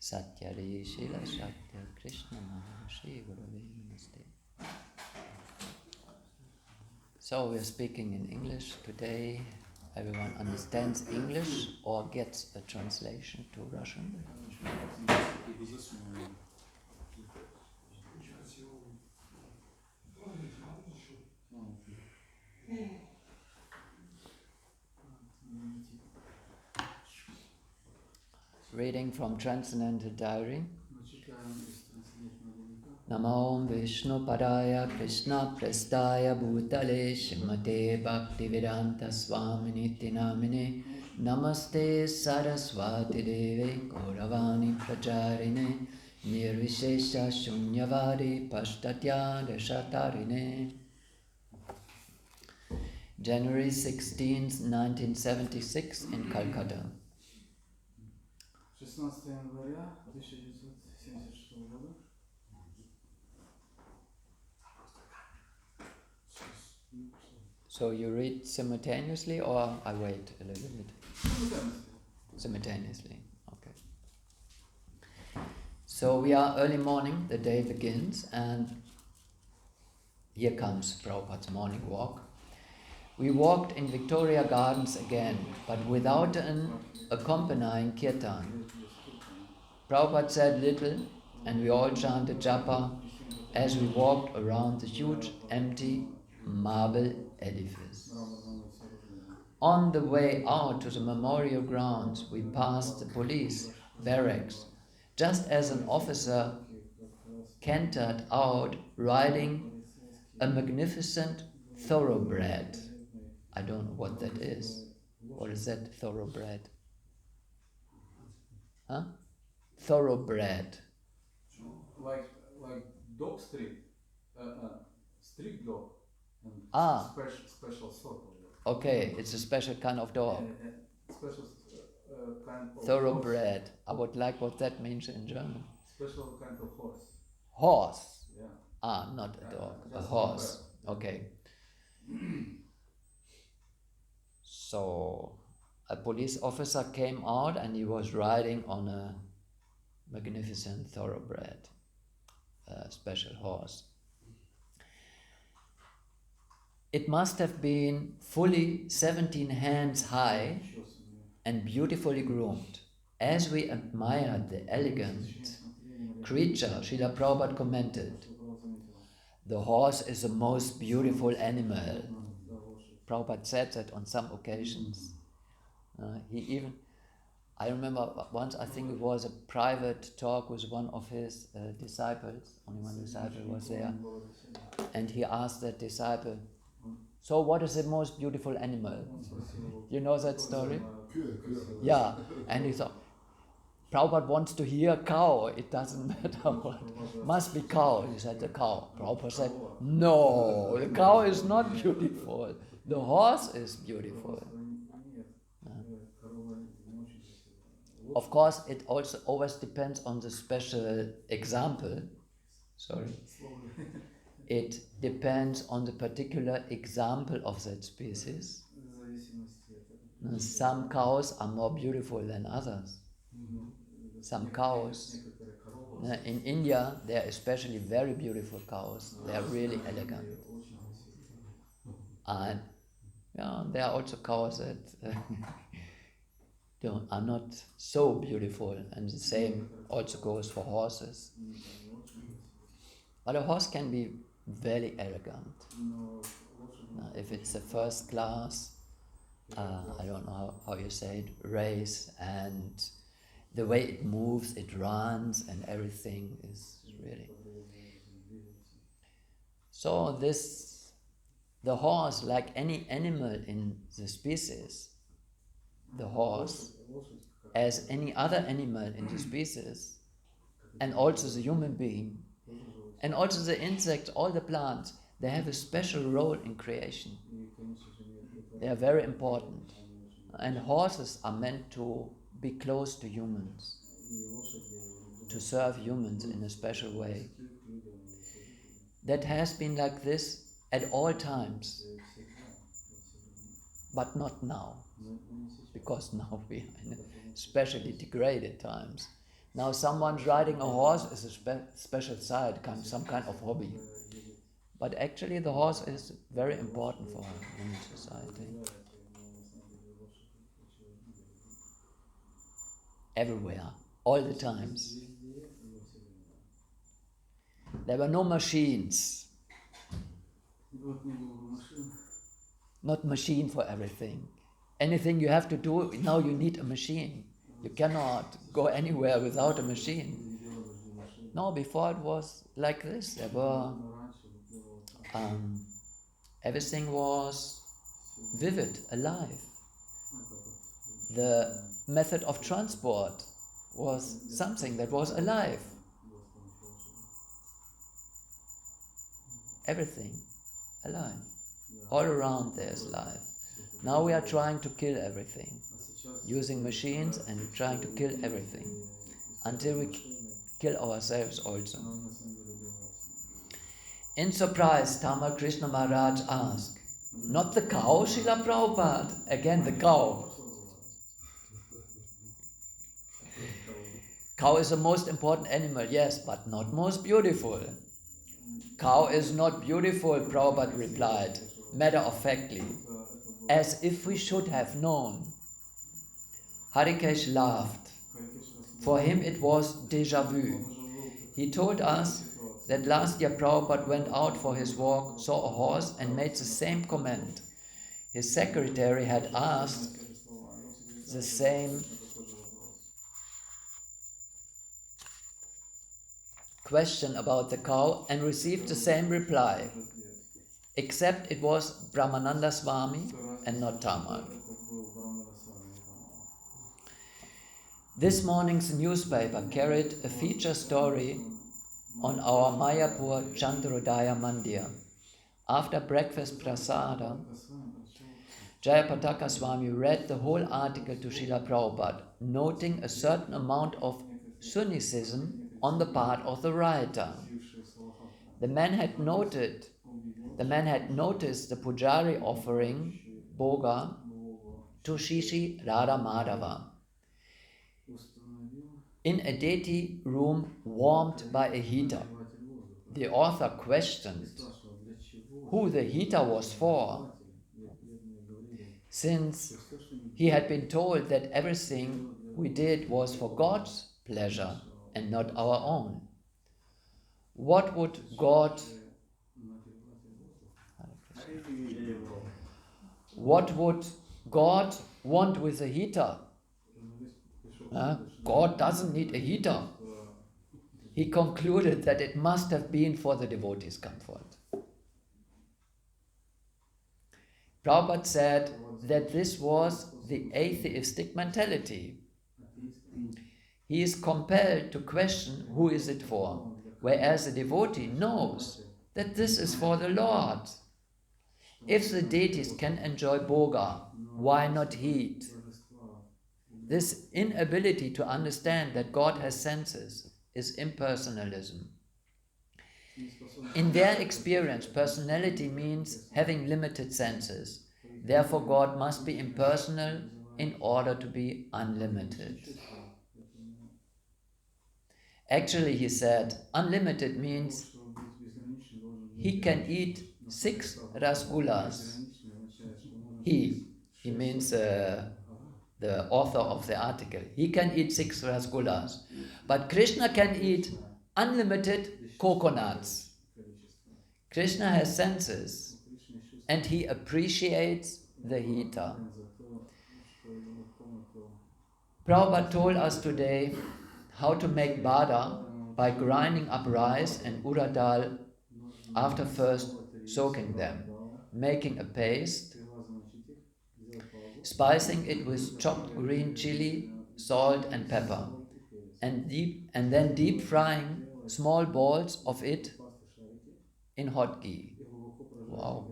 Satyari Shila Satya Krishna Maharishi Gurave Namaste. So we are speaking in English today. Everyone understands English or gets a translation to Russian? Reading from Transcendental Diary. Namo Vishnu Padaya Krishna Prestaya Bhutale Shrimate Bhaktivedanta Swaminiti Namine Namaste Saraswati Deve Gauravani Pracharine Nirvishesha Shunyavadi Pashtatya Dashatarine. January 16th, 1976 in Calcutta. 16 января 1976 года. So you read simultaneously or I wait a little bit? Simultaneously, okay. So we are early morning, the day begins, and here comes Prabhupada's morning walk. We walked in Victoria Gardens again, but without an accompanying kirtan. Prabhupada said little, and we all chanted japa as we walked around the huge, empty marble edifice. On the way out to the memorial grounds, we passed the police barracks, just as an officer cantered out riding a magnificent thoroughbred. I don't know what that is. What is that, thoroughbred? Huh? Thoroughbred. Like dog street, street dog, and special sort of dog. Okay, it's a special kind of dog. Special kind of Thoroughbred. horse. I would like what that means in German. Special kind of horse. Horse. Yeah. Not a dog. A horse. Okay. So a police officer came out and he was riding on a magnificent thoroughbred, a special horse. It must have been fully 17 hands high and beautifully groomed. As we admired the elegant creature, Srila Prabhupada commented, "The horse is the most beautiful animal." Prabhupada said that on some occasions. I remember once, I think it was a private talk with one of his disciples, only one disciple was there, and he asked that disciple, "So what is the most beautiful animal?" You know that story? Yeah, and he thought, Prabhupada wants to hear cow, it doesn't matter what, must be cow. He said the cow. Prabhupada said, "No, the cow is not beautiful, the horse is beautiful." Of course, it also always depends on the special example. It depends on the particular example of that species. Some cows are more beautiful than others. Some cows, in India, they are especially very beautiful cows. They are really elegant. And there are also cows that are not so beautiful, and the same also goes for horses. But a horse can be very elegant. If it's a first class, I don't know how you say it, race, and the way it moves, it runs, and everything is really... So the horse, like any animal in the species, the horse, as any other animal in the species, and also the human being, and also the insects, all the plants, they have a special role in creation. They are very important. And horses are meant to be close to humans, to serve humans in a special way. That has been like this at all times, but not now, because now we are in especially degraded times. Now someone riding a horse is a special side, some kind of hobby. But actually the horse is very important for human society. Everywhere, all the times. There were no machines. Not machine for everything. Anything you have to do, now you need a machine. You cannot go anywhere without a machine. No, before it was like this. There were, everything was vivid, alive. The method of transport was something that was alive. Everything alive. All around there's life. Now we are trying to kill everything. Using machines and trying to kill everything. Until we kill ourselves also. In surprise, Tamal Krishna Maharaj asked, "Not the cow, Srila Prabhupada?" Again the cow. Cow is the most important animal, yes, but not most beautiful. Cow is not beautiful, Prabhupada replied, matter-of-factly, as if we should have known. Harikesh laughed. For him it was déjà vu. He told us that last year Prabhupada went out for his walk, saw a horse and made the same comment. His secretary had asked the same question about the cow and received the same reply, except it was Brahmananda Swami and not Tamal. This morning's newspaper carried a feature story on our Mayapur Chandrodaya Mandir. After breakfast prasada, Jayapataka Swami read the whole article to Srila Prabhupada, noting a certain amount of cynicism on the part of the writer. The man had noticed the Pujari offering Bhoga to Shishi Radha Madhava in a deity room warmed by a heater. The author questioned who the heater was for, since he had been told that everything we did was for God's pleasure and not our own. What would God want with a heater? God doesn't need a heater. He concluded that it must have been for the devotees' comfort. Prabhupada said that this was the atheistic mentality. He is compelled to question who is it for, whereas the devotee knows that this is for the Lord. If the deities can enjoy Bhoga, why not heat? This inability to understand that God has senses is impersonalism. In their experience, personality means having limited senses. Therefore, God must be impersonal in order to be unlimited. Actually, he said, unlimited means he can eat 6 rasgullas. He means the author of the article. He can eat 6 rasgullas. But Krishna can eat unlimited coconuts. Krishna has senses and he appreciates the heater. Prabhupada told us today how to make bada by grinding up rice and urad dal after first soaking them, making a paste, spicing it with chopped green chili, salt and pepper, and then deep frying small balls of it in hot ghee. Wow.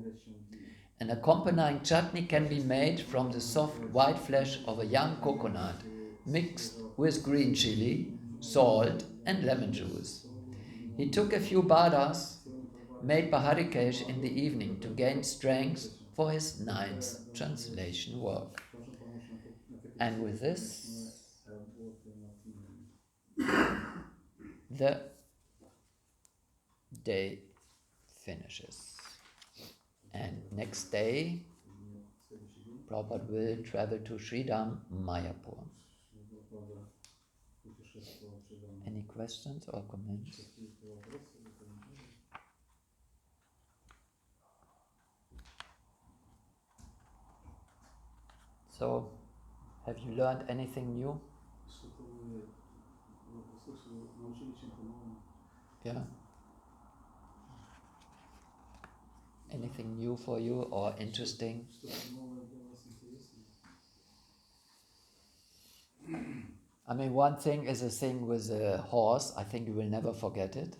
An accompanying chutney can be made from the soft white flesh of a young coconut mixed with green chili, salt and lemon juice. He took a few badas made by Harikesh in the evening to gain strength for his night's translation work. And with this, the day finishes. And next day, Prabhupada will travel to Sridham, Mayapur. Any questions or comments? So, have you learned anything new? Yeah. Anything new for you or interesting? I mean, one thing is a thing with a horse. I think you will never forget it.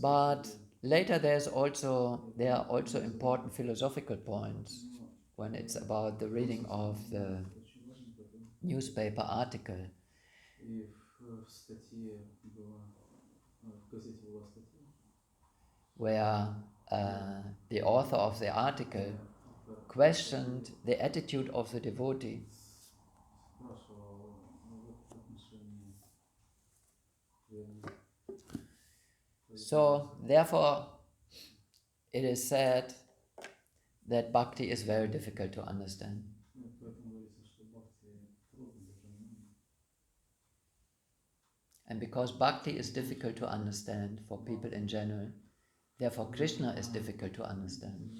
But later there are also important philosophical points when it's about the reading of the newspaper article. Where the author of the article questioned the attitude of the devotee. So, therefore, it is said that Bhakti is very difficult to understand. And because Bhakti is difficult to understand for people in general, therefore Krishna is difficult to understand.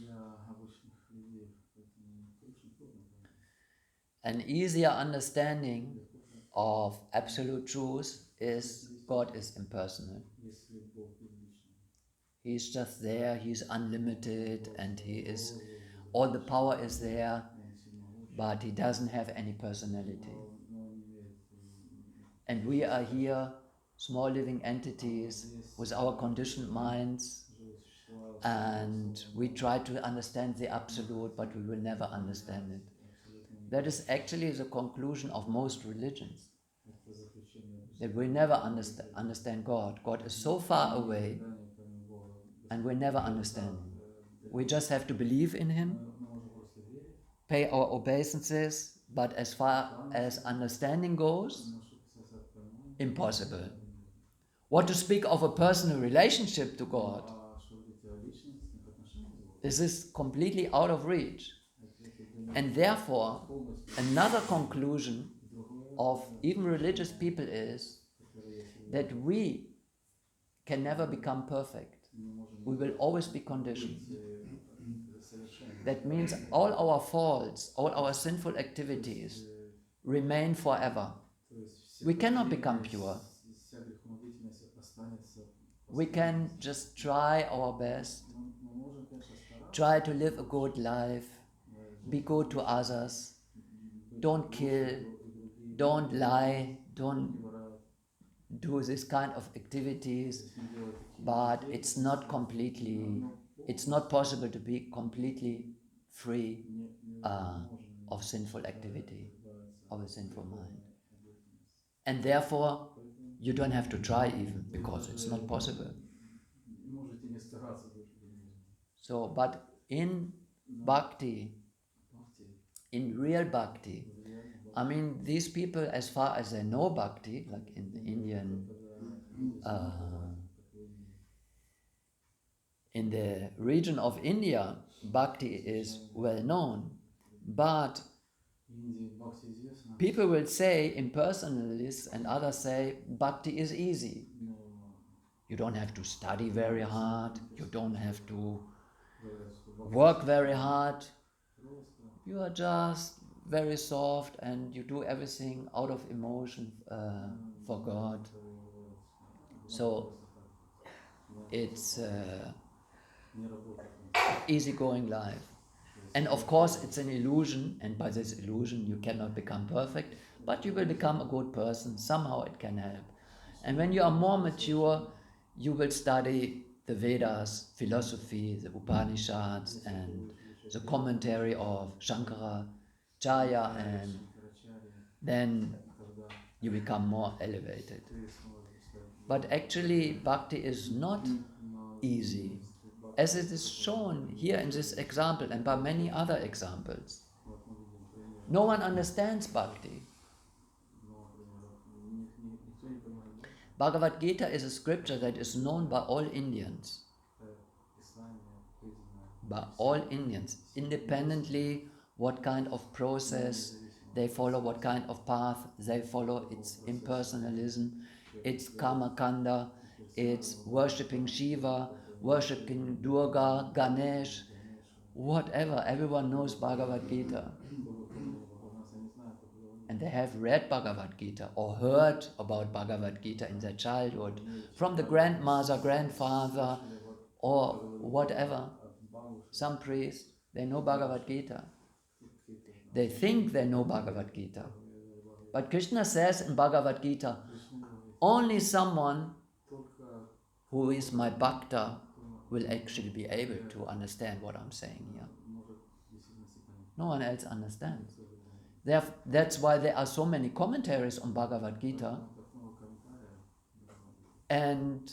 An easier understanding of absolute truth is God is impersonal. He's just there, he's unlimited, and all the power is there, but he doesn't have any personality. And we are here, small living entities with our conditioned minds, and we try to understand the absolute, but we will never understand it. That is actually the conclusion of most religions. That we never understand God. God is so far away, and we never understand Him. We just have to believe in Him, pay our obeisances, but as far as understanding goes, impossible. What to speak of a personal relationship to God? This is completely out of reach. And therefore, another conclusion of even religious people is that we can never become perfect. We will always be conditioned. That means all our faults, all our sinful activities remain forever. We cannot become pure. We can just try our best, try to live a good life, be good to others, don't kill, don't lie, don't do this kind of activities, but it's not possible to be completely free of sinful activity, of a sinful mind. And therefore, you don't have to try even, because it's not possible. So, but in Bhakti, in real Bhakti, I mean, these people, as far as they know Bhakti, like in the Indian, in the region of India, Bhakti is well known, but people will say, impersonalists and others say, Bhakti is easy. You don't have to study very hard, you don't have to work very hard, you are just very soft and you do everything out of emotion for God. So it's easygoing life. And of course it's an illusion, and by this illusion you cannot become perfect, but you will become a good person. Somehow it can help. And when you are more mature, you will study the Vedas, philosophy, the Upanishads, and the commentary of Shankaracharya, and then you become more elevated. But actually, Bhakti is not easy, as it is shown here in this example and by many other examples. No one understands Bhakti. Bhagavad Gita is a scripture that is known by all Indians. By all Indians, independently what kind of process they follow, what kind of path they follow. It's impersonalism, it's karma kanda, it's worshipping Shiva, worshipping Durga, Ganesh, whatever. Everyone knows Bhagavad Gita. And they have read Bhagavad Gita or heard about Bhagavad Gita in their childhood from the grandmother, grandfather, or whatever. Some priest, they know Bhagavad Gita. They think they know Bhagavad Gita. But Krishna says in Bhagavad Gita, only someone who is my bhakta will actually be able to understand what I'm saying here. No one else understands. That's why there are so many commentaries on Bhagavad Gita. And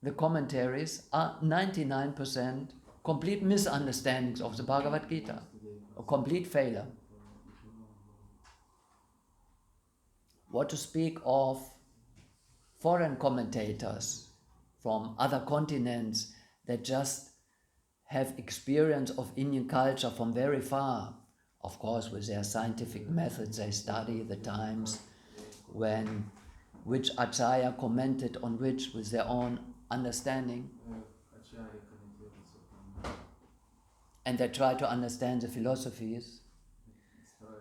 the commentaries are 99% complete misunderstandings of the Bhagavad Gita. A complete failure. What to speak of foreign commentators from other continents that just have experience of Indian culture from very far. Of course, with their scientific methods, they study the times when which Acharya commented on which with their own understanding. And they try to understand the philosophies.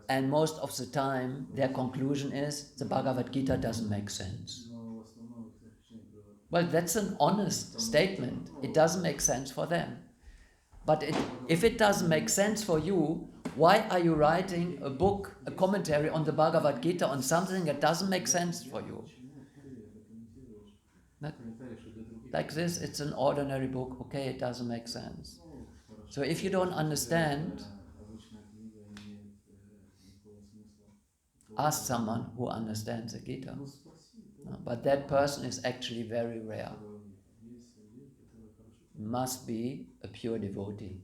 And most of the time, their conclusion is the Bhagavad Gita doesn't make sense. Well, that's an honest statement. It doesn't make sense for them. But if it doesn't make sense for you, why are you writing a book, a commentary on the Bhagavad Gita on something that doesn't make sense for you? Not like this, it's an ordinary book. Okay, it doesn't make sense. So if you don't understand, ask someone who understands the Gita. But that person is actually very rare. Must be a pure devotee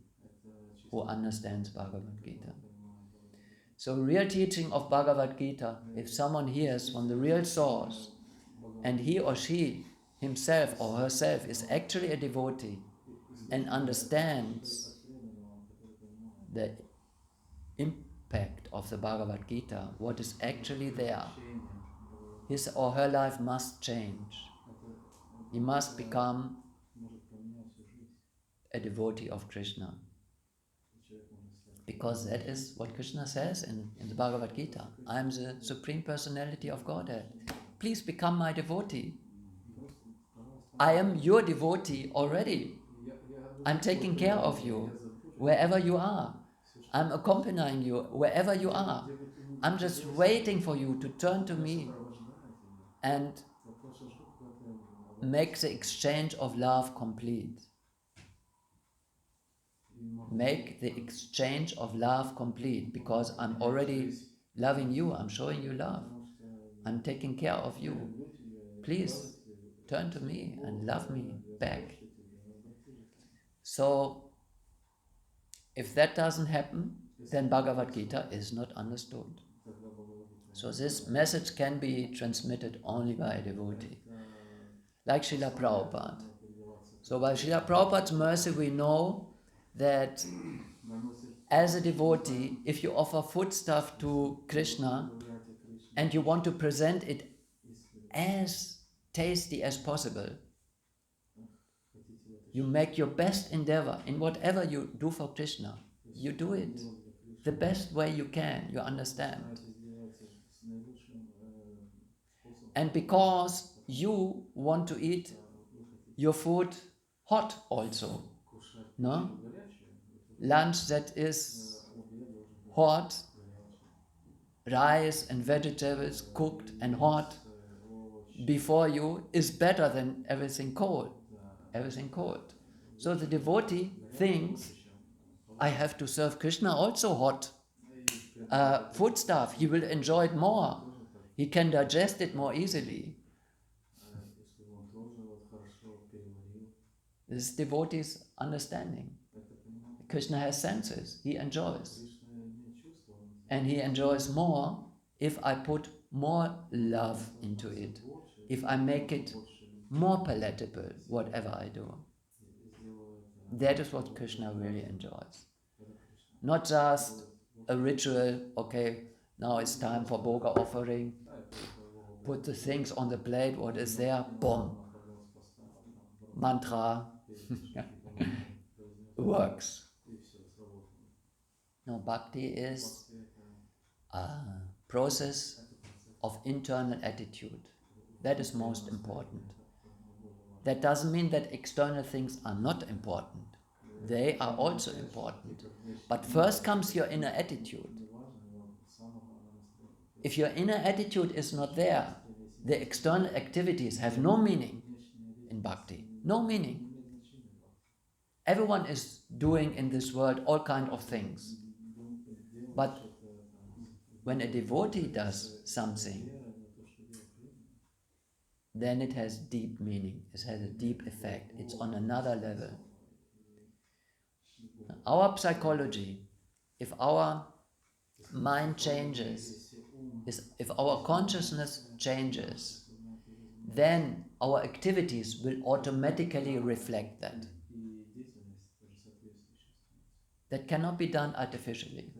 who understands Bhagavad Gita. So real teaching of Bhagavad Gita, if someone hears from the real source and he or she himself or herself is actually a devotee and understands the impact of the Bhagavad Gita, what is actually there, his or her life must change. He must become a devotee of Krishna. Because that is what Krishna says in the Bhagavad Gita. I am the Supreme Personality of Godhead. Please become my devotee. I am your devotee already. I'm taking care of you wherever you are. I'm accompanying you wherever you are. I'm just waiting for you to turn to me and make the exchange of love complete. Make the exchange of love complete, because I'm already loving you, I'm showing you love, I'm taking care of you. Please turn to me and love me back. So, if that doesn't happen, then Bhagavad Gita is not understood. So this message can be transmitted only by a devotee, like Srila Prabhupada. So by Srila Prabhupada's mercy we know that as a devotee, if you offer foodstuff to Krishna and you want to present it as tasty as possible, you make your best endeavor in whatever you do for Krishna. You do it the best way you can, you understand. And because you want to eat your food hot also, no? Lunch that is hot, rice and vegetables cooked and hot before you is better than everything cold. Everything cold. So the devotee thinks, I have to serve Krishna also hot foodstuff. He will enjoy it more. He can digest it more easily. This is devotee's understanding. Krishna has senses. He enjoys. And he enjoys more if I put more love into it. if I make it more palatable, whatever I do. That is what Krishna really enjoys. Not just a ritual, okay, now it's time for Bhoga offering, put the things on the plate, what is there, boom, mantra, works. No, Bhakti is a process of internal attitude. That is most important. That doesn't mean that external things are not important. They are also important. But first comes your inner attitude. If your inner attitude is not there, the external activities have no meaning in Bhakti. No meaning. Everyone is doing in this world all kinds of things. But when a devotee does something, then it has deep meaning. It has a deep effect. It's on another level. Our psychology, if our mind changes, if our consciousness changes, then our activities will automatically reflect that. That cannot be done artificially.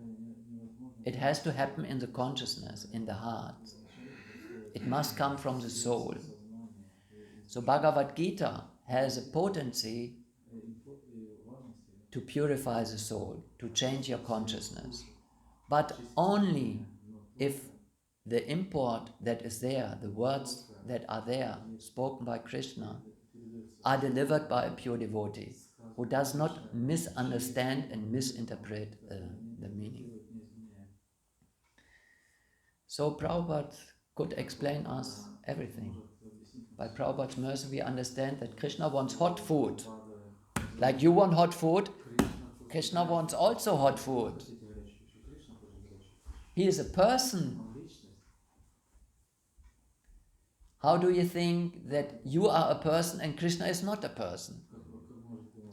It has to happen in the consciousness, in the heart. It must come from the soul. So Bhagavad Gita has a potency to purify the soul, to change your consciousness. But only if the import that is there, the words that are there, spoken by Krishna, are delivered by a pure devotee who does not misunderstand and misinterpret the meaning. So Prabhupada could explain us everything. By Prabhupada's mercy we understand that Krishna wants hot food. Like you want hot food, Krishna wants also hot food. He is a person. How do you think that you are a person and Krishna is not a person?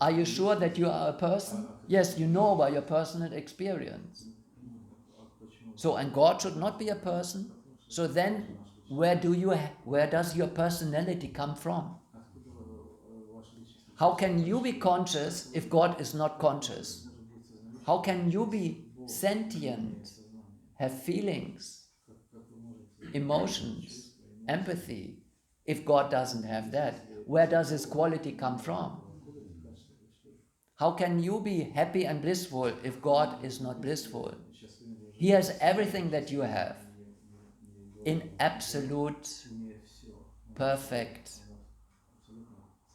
Are you sure that you are a person? Yes, you know by your personal experience. So, and God should not be a person? So then, where does your personality come from? How can you be conscious if God is not conscious? How can you be sentient, have feelings, emotions, empathy, if God doesn't have that? Where does His quality come from? How can you be happy and blissful if God is not blissful? He has everything that you have in absolute, perfect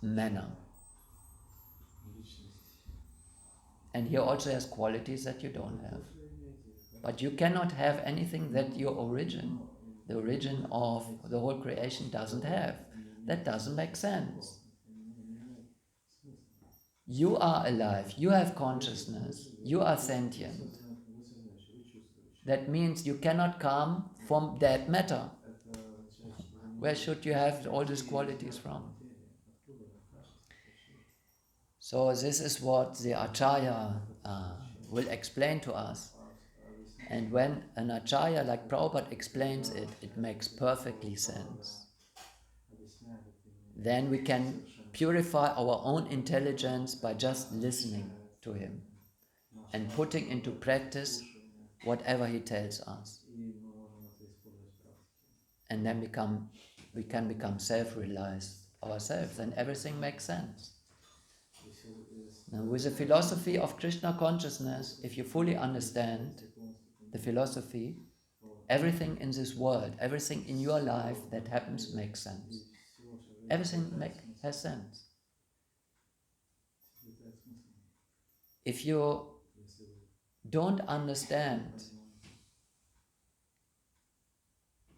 manner. And He also has qualities that you don't have. But you cannot have anything that your origin, the origin of the whole creation, doesn't have. That doesn't make sense. You are alive, you have consciousness, you are sentient. That means you cannot come from dead matter. Where should you have all these qualities from? So this is what the Acharya will explain to us. And when an Acharya like Prabhupada explains it, it makes perfectly sense. Then we can purify our own intelligence by just listening to him and putting into practice whatever he tells us. And then we can become self-realized ourselves, and everything makes sense. Now, with the philosophy of Krishna consciousness, if you fully understand the philosophy, everything in this world, everything in your life that happens makes sense. Everything has sense. If you don't understand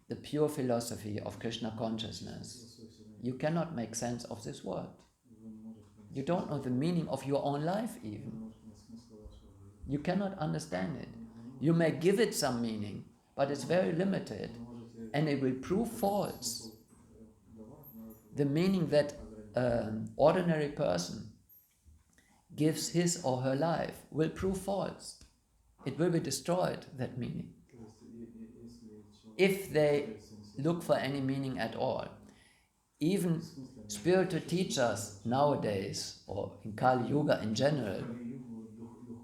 the pure philosophy of Krishna consciousness, you cannot make sense of this world. You don't know the meaning of your own life even. You cannot understand it. You may give it some meaning, but it's very limited, and it will prove false. The meaning that an ordinary person gives his or her life will prove false. It will be destroyed, that meaning, if they look for any meaning at all. even spiritual teachers nowadays, or in Kali Yuga in general,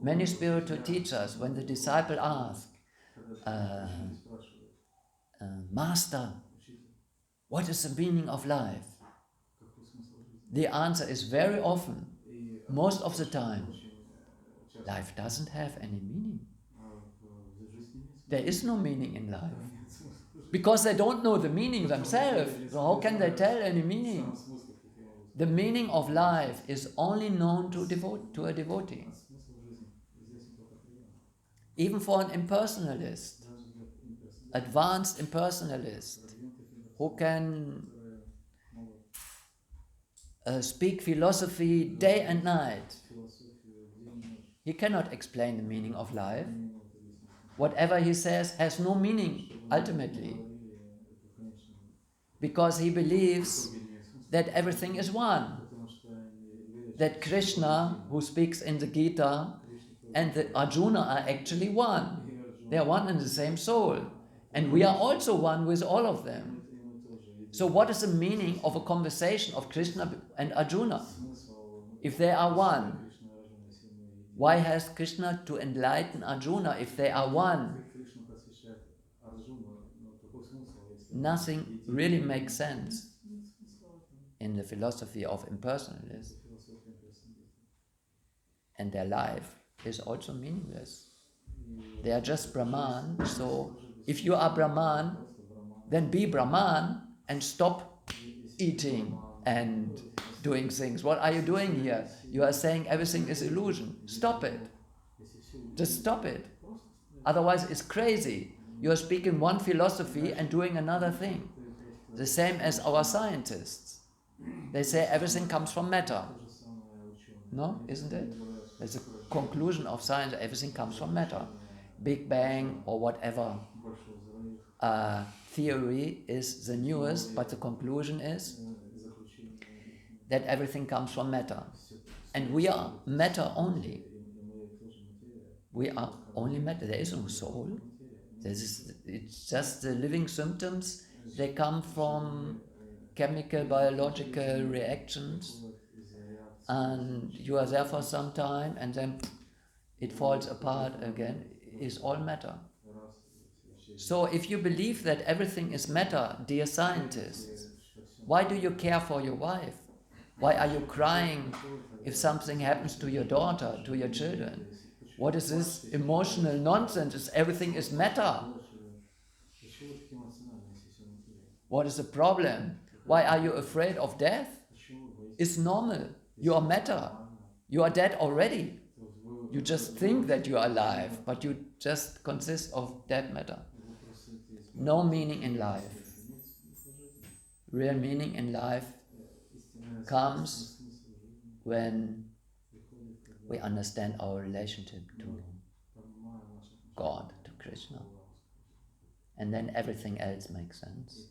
many spiritual teachers, when the disciple asks, Master, what is the meaning of life? The answer is very often, most of the time, life doesn't have any meaning. There is no meaning in life. Because they don't know the meaning themselves. So how can they tell any meaning? The meaning of life is only known to a devotee. Even for an impersonalist, advanced impersonalist, who can speak philosophy day and night, he cannot explain the meaning of life. Whatever he says has no meaning ultimately, because he believes that everything is one. That Krishna, who speaks in the Gita, and the Arjuna are actually one. They are one in the same soul. And we are also one with all of them. So what is the meaning of a conversation of Krishna and Arjuna? If they are one, why has Krishna to enlighten Arjuna if they are one? Nothing really makes sense in the philosophy of impersonalism. And their life is also meaningless. They are just Brahman. So if you are Brahman, then be Brahman and stop eating and doing things. What are you doing here? You are saying everything is illusion. Stop it. Just stop it. Otherwise it's crazy. You are speaking one philosophy and doing another thing. The same as our scientists. They say everything comes from matter. No, isn't it? There's a conclusion of science, everything comes from matter. Big Bang or whatever theory is the newest, but the conclusion is that everything comes from matter. And we are matter only. We are only matter. There is no soul. It's just the living symptoms. They come from chemical, biological reactions. And you are there for some time and then it falls apart again. It's all matter. So if you believe that everything is matter, dear scientists, why do you care for your wife? Why are you crying if something happens to your daughter, to your children? What is this emotional nonsense? Everything is matter. What is the problem? Why are you afraid of death? It's normal. You are matter. You are dead already. You just think that you are alive, but you just consist of dead matter. No meaning in life. Real meaning in life comes when we understand our relationship to God, to Krishna. And then everything else makes sense.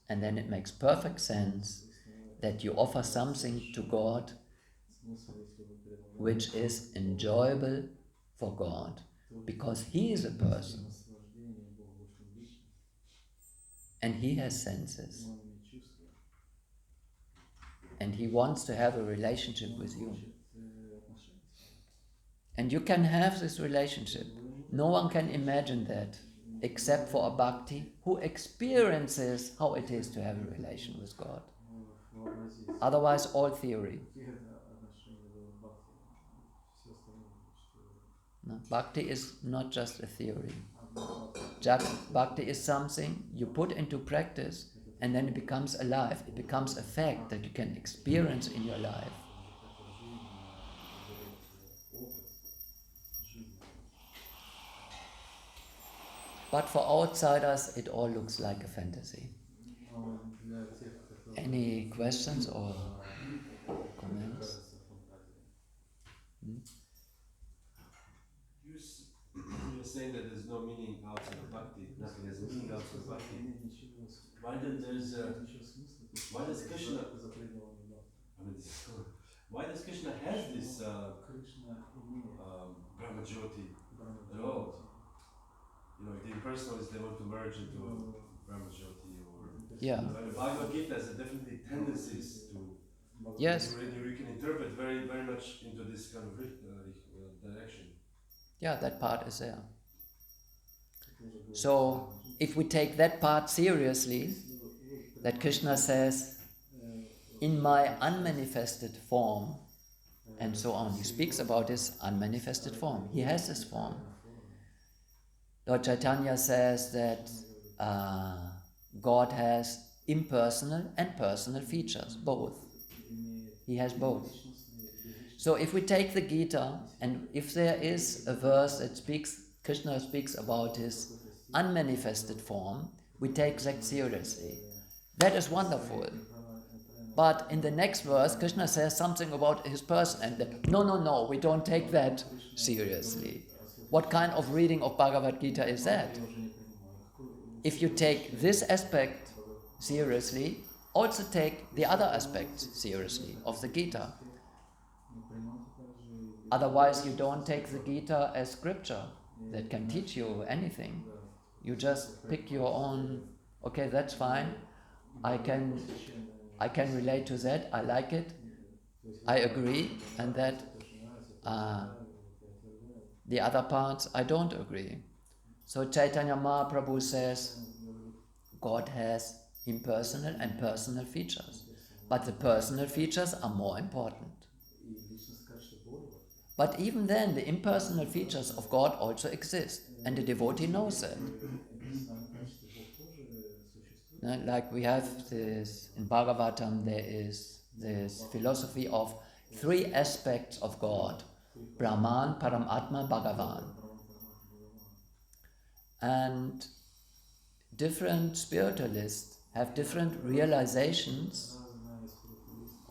And then it makes perfect sense that you offer something to God which is enjoyable for God, because He is a person and He has senses and He wants to have a relationship with you. And you can have this relationship. No one can imagine that except for a bhakti who experiences how it is to have a relation with God. Otherwise, all theory. No, bhakti is not just a theory. Bhakti is something you put into practice and then it becomes alive. It becomes a fact that you can experience in your life. But for outsiders, it all looks like a fantasy. Any questions or comments? You're saying that there's no meaning outside of Bhakti. Nothing has meaning outside of Bhakti. Why does Krishna? Why does Krishna has this Brahma Jyoti at all? You know, if the impersonalists, they want to merge into Brahma Jyoti or Yeah. The Bhagavad Gita has definitely tendencies to. Yes. You can interpret very, very much into this kind of direction. Yeah, that part is there. So, if we take that part seriously, that Krishna says, in my unmanifested form, and so on. He speaks about his unmanifested form. He has this form. Lord Chaitanya says that God has impersonal and personal features, both. He has both. So if we take the Gita, and if there is a verse that Krishna speaks about his unmanifested form, we take that seriously. That is wonderful. But in the next verse, Krishna says something about his person, and no, we don't take that seriously. What kind of reading of Bhagavad Gita is that? If you take this aspect seriously, also take the other aspects seriously of the Gita. Otherwise, you don't take the Gita as scripture that can teach you anything. You just pick your own, okay, that's fine. I can relate to that, I like it, I agree, and that the other parts I don't agree. So Chaitanya Mahaprabhu says God has impersonal and personal features, but the personal features are more important. But even then, the impersonal features of God also exist, and the devotee knows that. Like we have this, in Bhagavatam there is this philosophy of three aspects of God: Brahman, Paramatma, Bhagavan. And different spiritualists have different realizations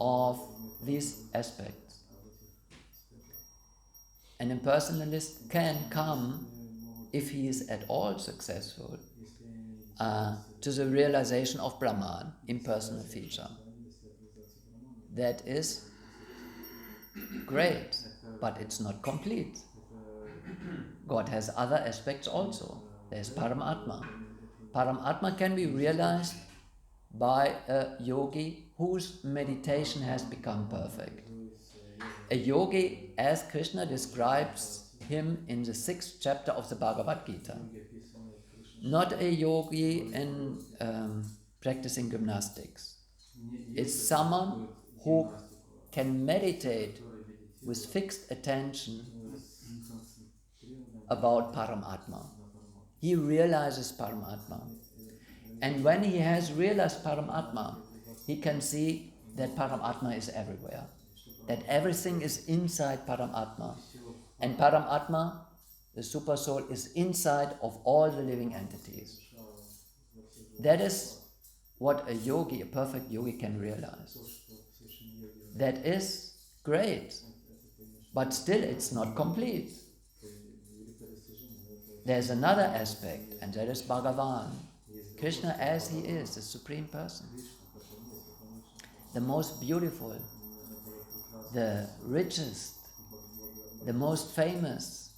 of these aspects. An impersonalist can come, if he is at all successful, to the realization of Brahman, impersonal feature. That is great, but it's not complete. God has other aspects also. There's Paramatma. Paramatma can be realized by a yogi whose meditation has become perfect. A yogi, as Krishna describes him in the 6th chapter of the Bhagavad Gita. Not a yogi in practicing gymnastics. It's someone who can meditate with fixed attention about Paramatma. He realizes Paramatma. And when he has realized Paramatma, he can see that Paramatma is everywhere. That everything is inside Paramatma. And Paramatma, the super soul, is inside of all the living entities. That is what a yogi, a perfect yogi, can realize. That is great, but still it's not complete. There's another aspect, and that is Bhagavan. Krishna as he is, the Supreme Person. The most beautiful, the richest, the most famous,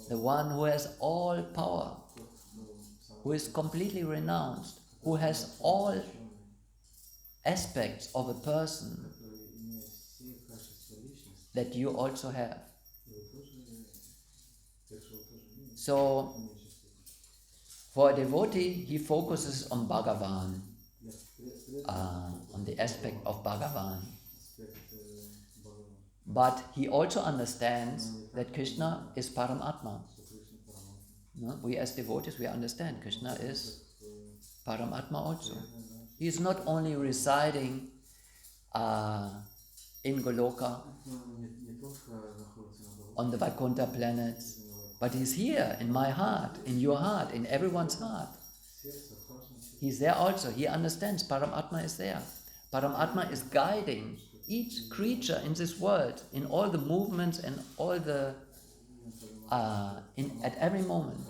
the one who has all power, who is completely renounced, who has all aspects of a person that you also have. So, for a devotee, he focuses on Bhagavan, on the aspect of Bhagavan. But he also understands that Krishna is Paramatma. No? We as devotees, we understand Krishna is Paramatma also. He is not only residing in Goloka, on the Vaikuntha planets, but he's here in my heart, in your heart, in everyone's heart. He's there also. He understands Paramatma is there. Paramatma is guiding each creature in this world, in all the movements and all the at every moment.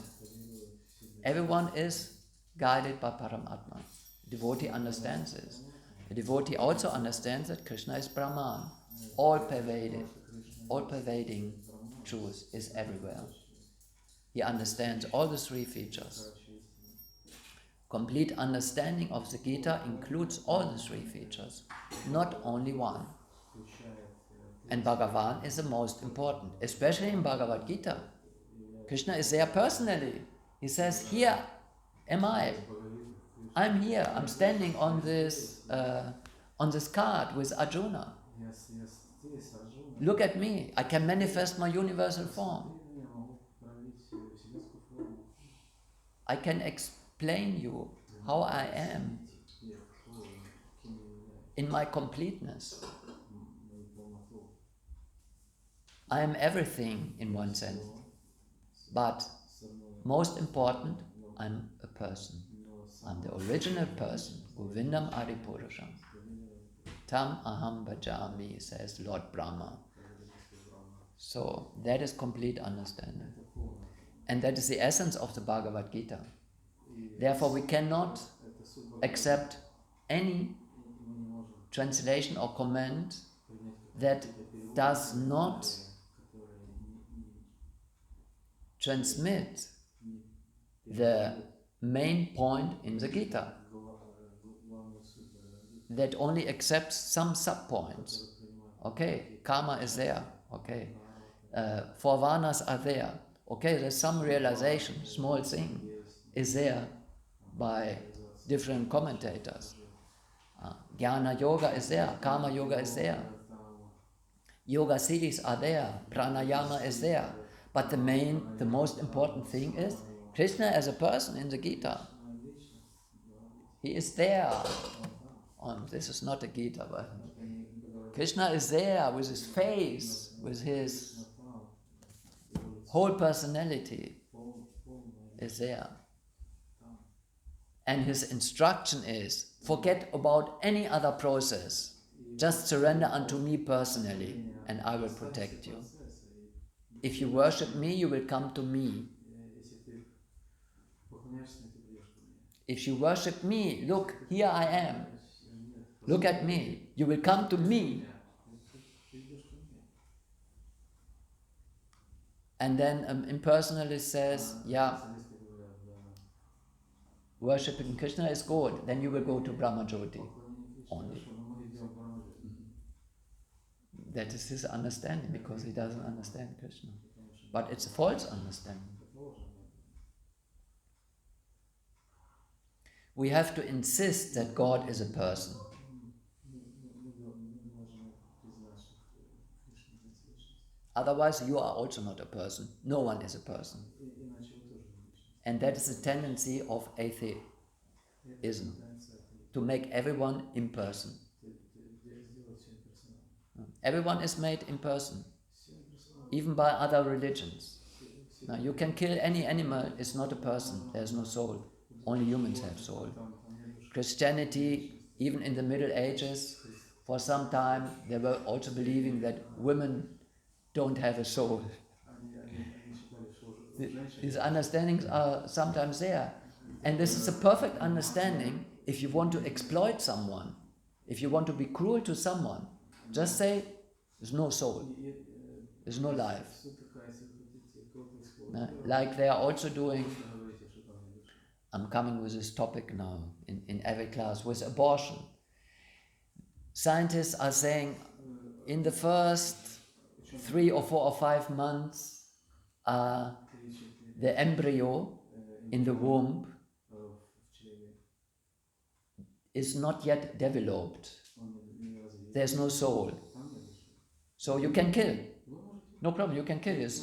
Everyone is guided by Paramatma. The devotee understands this. The devotee also understands that Krishna is Brahman, all-pervading truth is everywhere. He understands all the three features. Complete understanding of the Gita includes all the three features, not only one. And Bhagavan is the most important, especially in Bhagavad Gita. Krishna is there personally. He says, here am I. I'm here. I'm standing on this cart with Arjuna. Look at me. I can manifest my universal form. I can explain you how I am in my completeness. I am everything in one sense. But most important, I'm a person. I'm the original person. Govindam Adipurusham. Tam aham bhajami, says Lord Brahma. So that is complete understanding. And that is the essence of the Bhagavad Gita. Therefore we cannot accept any translation or comment that does not transmit the main point in the Gita, that only accepts some sub-points. Okay, karma is there. Okay, four varnas are there. Okay, there's some realization, small thing, is there by different commentators. Jnana yoga is there, karma yoga is there. Yoga siddhis are there, pranayama is there. But the most important thing is Krishna as a person in the Gita. He is there. This is not a Gita, but Krishna is there with his face, with his whole personality is there. And his instruction is, forget about any other process. Just surrender unto me personally, and I will protect you. If you worship me, you will come to me. If you worship me, look, here I am. Look at me. You will come to me. And then impersonalist says, yeah, worshipping Krishna is good. Then you will go to Brahmajyoti only. That is his understanding, because he doesn't understand Krishna. But it's a false understanding. We have to insist that God is a person. Otherwise, you are also not a person. No one is a person. And that is the tendency of atheism, to make everyone impersonal. Everyone is made in person, even by other religions. Now, you can kill any animal, it's not a person, there's no soul. Only humans have soul. Christianity, even in the Middle Ages, for some time, they were also believing that women don't have a soul. These understandings are sometimes there. And this is a perfect understanding if you want to exploit someone, if you want to be cruel to someone. Just say, there's no soul, there's no life. Like they are also doing, I'm coming with this topic now in every class, with abortion. Scientists are saying in the first 3 or 4 or 5 months, the embryo in the womb is not yet developed. There's no soul. So you can kill. No problem, you can kill. It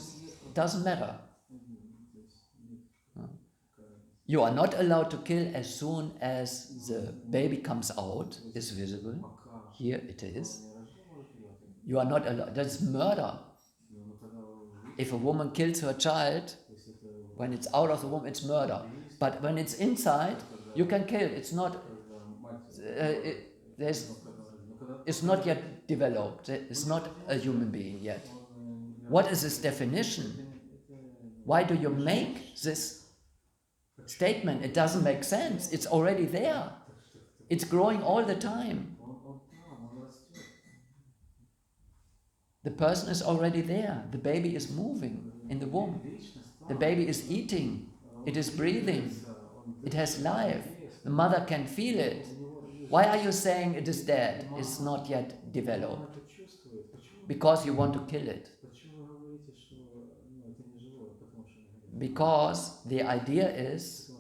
doesn't matter. You are not allowed to kill as soon as the baby comes out, is visible. Here it is. You are not allowed. That's murder. If a woman kills her child, when it's out of the womb, it's murder. But when it's inside, you can kill. It's not. It's not yet developed. It's not a human being yet. What is this definition? Why do you make this statement? It doesn't make sense. It's already there. It's growing all the time. The person is already there. The baby is moving in the womb. The baby is eating. It is breathing. It has life. The mother can feel it. Why are you saying it is dead? It's not yet developed. Because you want to kill it. Because the idea is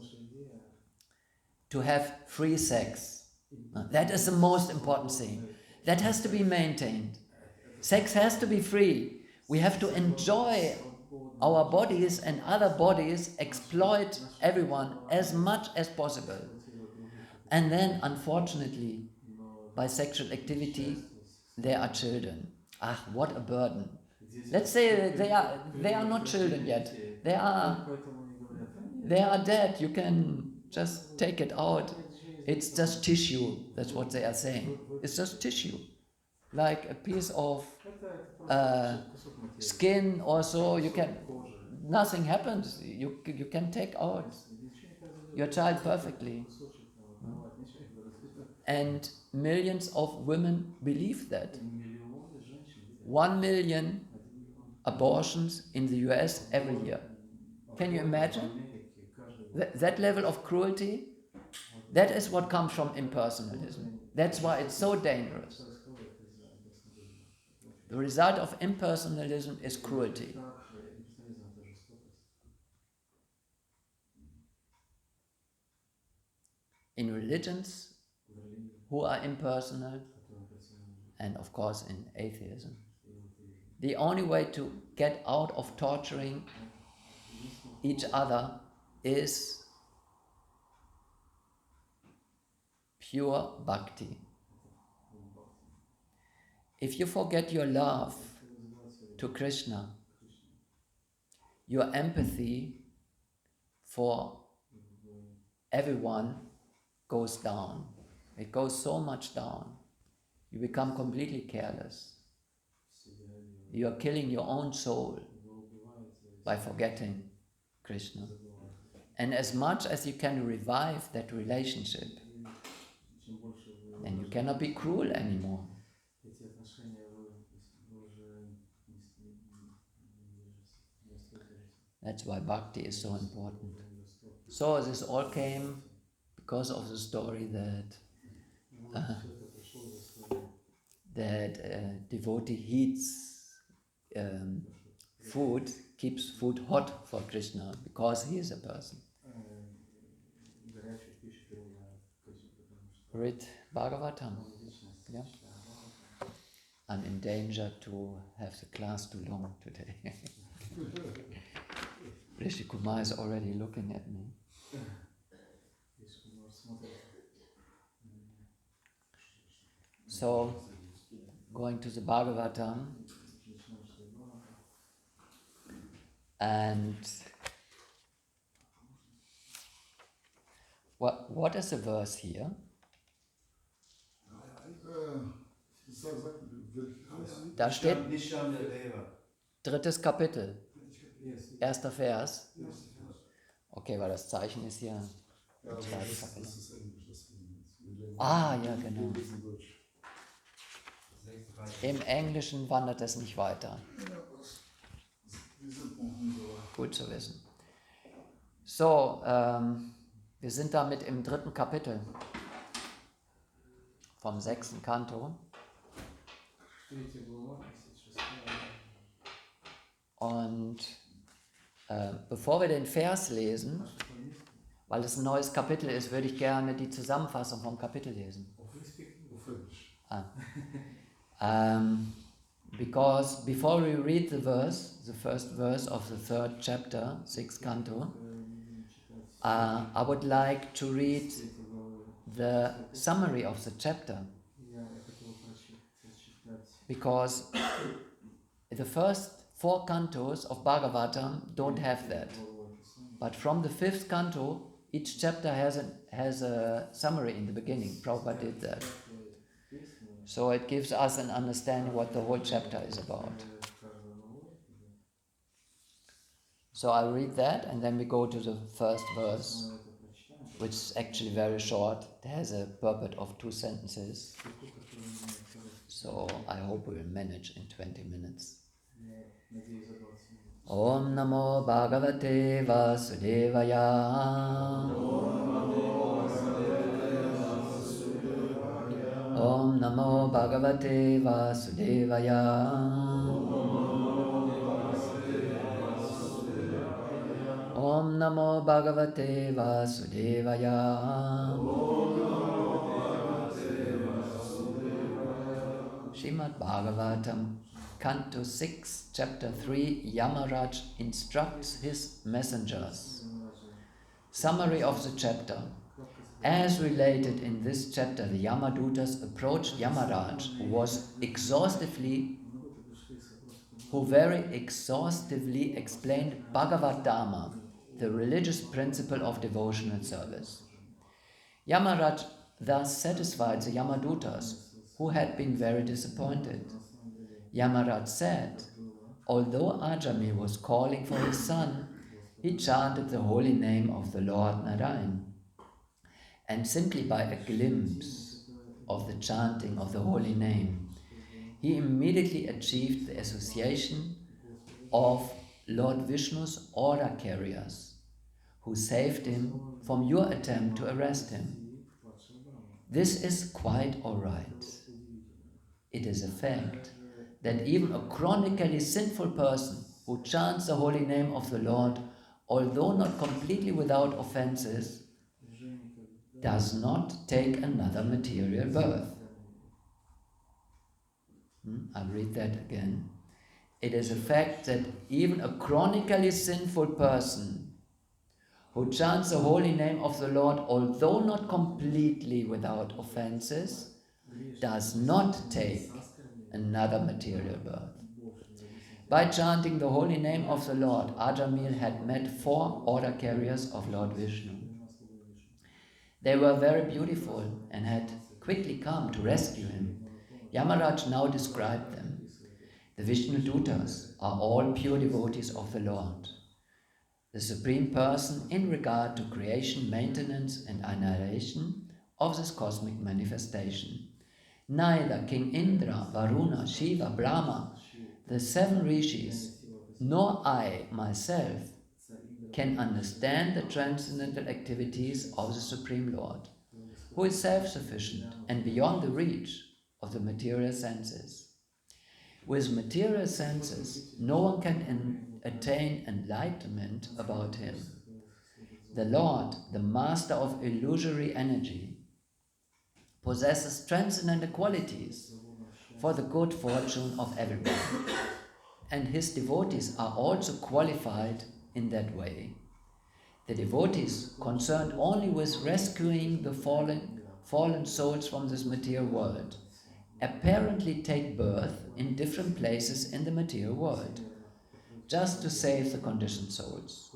to have free sex. That is the most important thing. That has to be maintained. Sex has to be free. We have to enjoy our bodies, and other bodies exploit everyone as much as possible. And then, unfortunately, by sexual activity, there are children. Ah, what a burden. Let's say they are not children yet. They are dead. You can just take it out. It's just tissue. That's what they are saying. It's just tissue. Like a piece of skin or so. You can, nothing happens. You can take out your child perfectly. And millions of women believe that. 1 million abortions in the US every year. Can you imagine? That level of cruelty? That is what comes from impersonalism. That's why it's so dangerous. The result of impersonalism is cruelty. In religions who are impersonal, and of course in atheism, the only way to get out of torturing each other is pure bhakti. If you forget your love to Krishna, your empathy for everyone goes down. It goes so much down. You become completely careless. You are killing your own soul by forgetting Krishna. And as much as you can revive that relationship, then you cannot be cruel anymore. That's why bhakti is so important. So this all came because of the story that devotee heats food, keeps food hot for Krishna because he is a person. Read Bhagavatam. Yeah. I'm in danger to have the class too long today. Rishi Kumar is already looking at me. So, going to the Bhagavatam, and what is the verse here? Da steht 3. Kapitel, 1. Vers. Okay, weil das Zeichen ist hier im 2. Kapitel. Ah, ja, genau. Im Englischen wandert es nicht weiter. Gut zu wissen. So, wir sind damit im 3. Kapitel vom 6. Kanto. Und bevor wir den Vers lesen, weil es ein neues Kapitel ist, würde ich gerne die Zusammenfassung vom Kapitel lesen. Because before we read the verse, the first verse of the 3rd chapter, 6th canto, I would like to read the summary of the chapter. Because the first 4 cantos of Bhagavatam don't have that. But from the 5th canto, each chapter has a summary in the beginning. Prabhupada did that. So it gives us an understanding what the whole chapter is about. So I'll read that and then we go to the first verse, which is actually very short. It has a purport of 2 sentences. So I hope we'll manage in 20 minutes. Om Namo Bhagavate Vasudevaya. Namo Bhagavate Vasudevaya. Om Namo Bhagavate Vasudevaya. Srimad Bhagavatam, Canto 6, Chapter 3, Yamaraj instructs his messengers. Summary of the chapter. As related in this chapter, the Yamadutas approached Yamaraj, who very exhaustively explained Bhagavatam, the religious principle of devotional service. Yamaraj thus satisfied the Yamadutas, who had been very disappointed. Yamaraj said, although Ajamil was calling for his son, he chanted the holy name of the Lord Narayan. And simply by a glimpse of the chanting of the holy name, he immediately achieved the association of Lord Vishnu's order carriers, who saved him from your attempt to arrest him. This is quite all right. It is a fact that even a chronically sinful person who chants the holy name of the Lord, although not completely without offenses, does not take another material birth. I'll read that again. It is a fact that even a chronically sinful person who chants the holy name of the Lord, although not completely without offenses, does not take another material birth. By chanting the holy name of the Lord, Ajamil had met 4 order carriers of Lord Vishnu. They were very beautiful and had quickly come to rescue him. Yamaraj now described them. The Vishnu Dutas are all pure devotees of the Lord, the Supreme Person in regard to creation, maintenance and annihilation of this cosmic manifestation. Neither King Indra, Varuna, Shiva, Brahma, the 7 rishis, nor I, myself, can understand the transcendental activities of the Supreme Lord, who is self-sufficient and beyond the reach of the material senses. With material senses, no one can attain enlightenment about him. The Lord, the master of illusory energy, possesses transcendental qualities for the good fortune of everyone, and his devotees are also qualified in that way. The devotees concerned only with rescuing the fallen souls from this material world apparently take birth in different places in the material world, just to save the conditioned souls.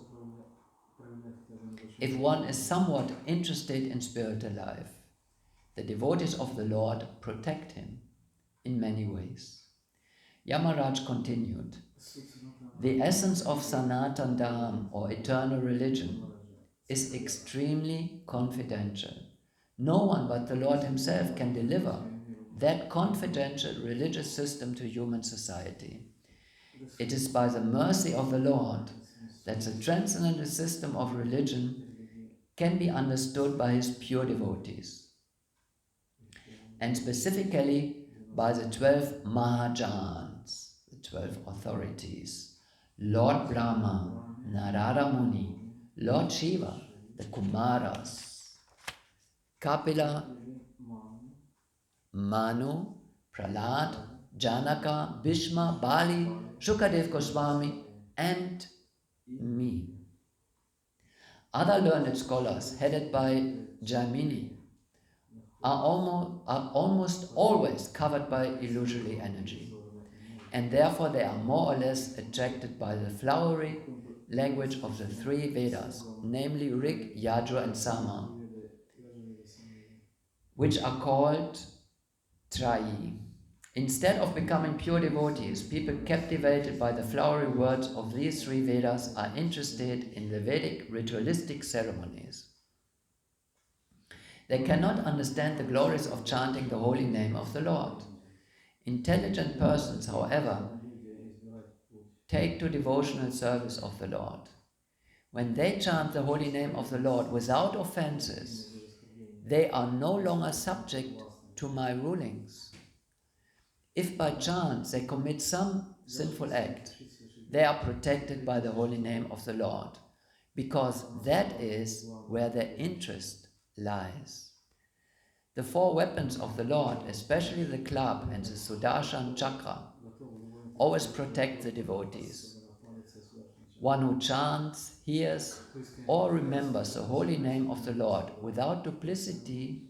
If one is somewhat interested in spiritual life, the devotees of the Lord protect him in many ways. Yamaraj continued, the essence of Sanatan Dham, or eternal religion, is extremely confidential. No one but the Lord himself can deliver that confidential religious system to human society. It is by the mercy of the Lord that the transcendental system of religion can be understood by his pure devotees, and specifically by the 12 Mahajans, the 12 authorities, Lord Brahma, Narada Muni, Lord Shiva, the Kumaras, Kapila, Manu, Prahlad, Janaka, Bhishma, Bali, Shukadev Goswami, and me. Other learned scholars, headed by Jaimini, are almost always covered by illusory energy, and therefore they are more or less attracted by the flowery language of the 3 Vedas, namely Rig, Yajur and Sama, which are called Trayi. Instead of becoming pure devotees, people captivated by the flowery words of these 3 Vedas are interested in the Vedic ritualistic ceremonies. They cannot understand the glories of chanting the holy name of the Lord. Intelligent persons, however, take to devotional service of the Lord. When they chant the holy name of the Lord without offenses, they are no longer subject to my rulings. If by chance they commit some sinful act, they are protected by the holy name of the Lord, because that is where their interest lies. The four weapons of the Lord, especially the club and the Sudarshan chakra, always protect the devotees. One who chants, hears, or remembers the holy name of the Lord without duplicity,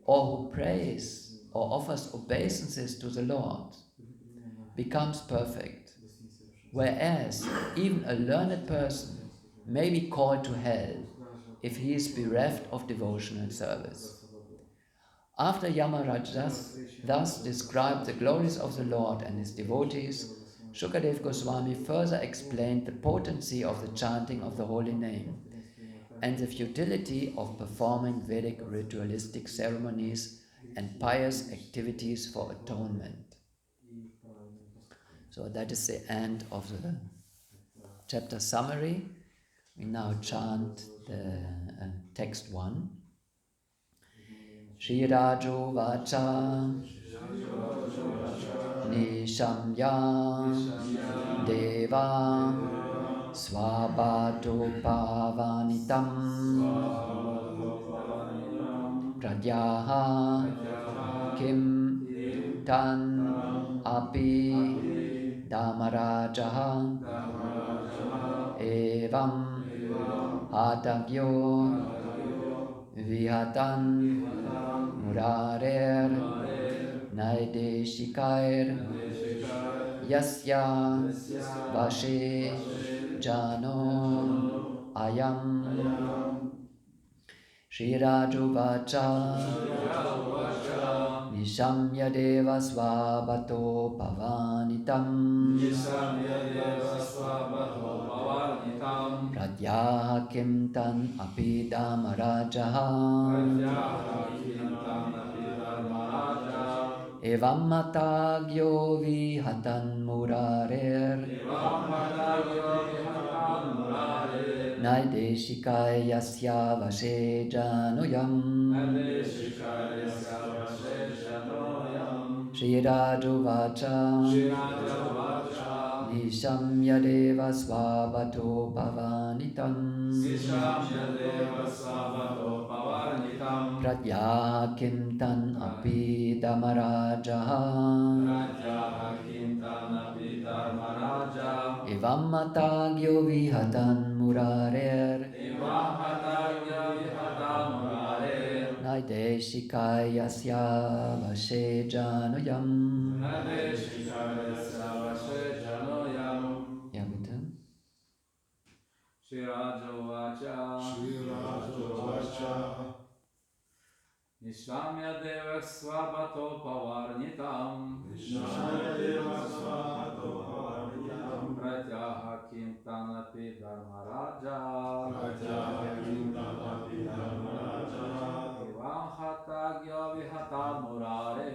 or who prays or offers obeisances to the Lord, becomes perfect. Whereas even a learned person may be called to hell if he is bereft of devotional service. After Yamaraj thus described the glories of the Lord and his devotees, Shukadev Goswami further explained the potency of the chanting of the holy name and the futility of performing Vedic ritualistic ceremonies and pious activities for atonement. So that is the end of the chapter summary. We now chant the text 1. Shri Rajo Vacha Nishamya Deva Swabato Pavanitam Pradyaha Kim Tan Api Damarajaha Evam Hatagyo Vihatan Murarer Naideshikair Yasya Vashe Jano Ayam Shri Rajuvacha Nishamya Deva Swabato Pavanitam Pradyaha Kim Tan Api Damarajaha Evam Matagyo Vihatan Murarer Naideshikaya Yasya Vashe Januyam Shri Rajuvacha Nishamya Deva Swabato Pavanitam Pradyaha Kim Tan Api Damarajaha Evam Matagyo Vihatan Murarer Naideshikaya Yasya Vashe Januyam. Ja, bitte. Shri Rajovacha Nishamya Deva Swabato Pavarnitam Pratyaha Kim Tanapi Dharmaraja Evam Hatagya Vihata Murare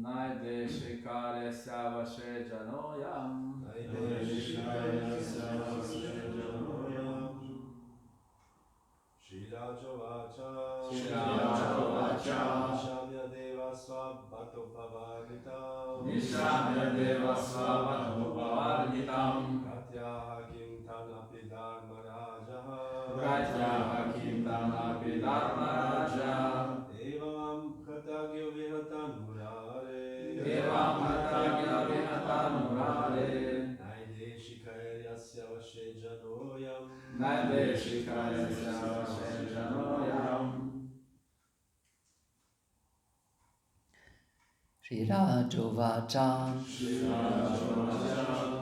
Naideshikare Savashe Janoyam Nishamya Deva Swabato Pavanitam Pratyaha Kim Tanapi Dharmaraja Evam Khatagyo Vihatan Murare Naideshikaya Yasya Vashe Janoyam Shri Rajovacha.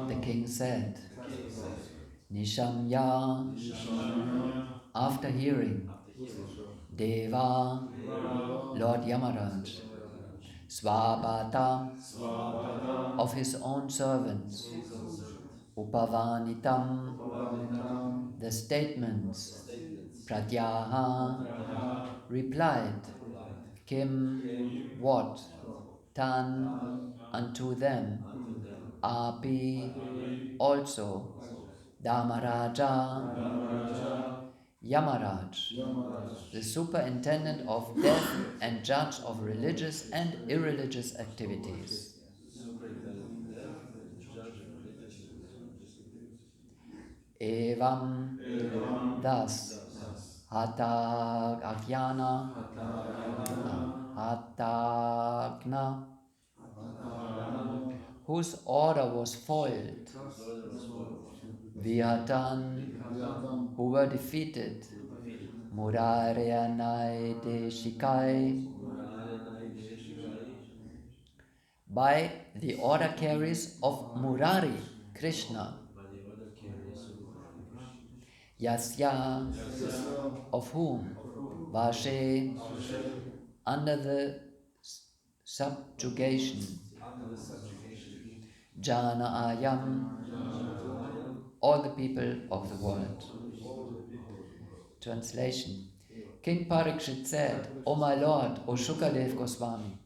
The king said, Nishamya, after hearing, Deva, Lord Yamaraj, Swabhata, of his own servants, Upavanitam, the statements, Pratyaha, replied, Kim, what, Tan, unto them, Api, also, Damaraja, Yamaraj, the superintendent of death and judge of religious and irreligious activities. Evam, thus, Hata Akyana, Hatagna, whose order was foiled, Vihatan, who were defeated, Muraryanai Deshikai, by the order carries of Murari, Krishna, Yasya, of whom, Vashe, under the subjugation, Jana Ayam, all the people of the world. Translation. King Parikshit said, O my lord, O Shukadev Goswami,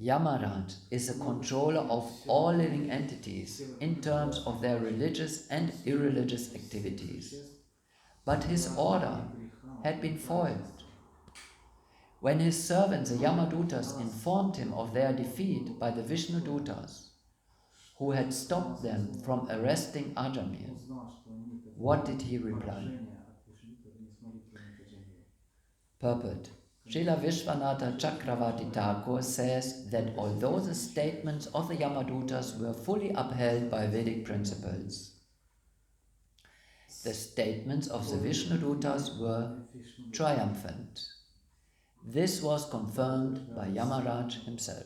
Yamaraj is a controller of all living entities in terms of their religious and irreligious activities. But his order had been foiled. When his servants, the Yamadutas, informed him of their defeat by the Vishnudutas, who had stopped them from arresting Ajamir, what did he reply? Purport. Srila Vishwanatha Chakravarti Thakur says that although the statements of the Yamadutas were fully upheld by Vedic principles, the statements of the Vishnudutas were triumphant. This was confirmed by Yamaraj himself.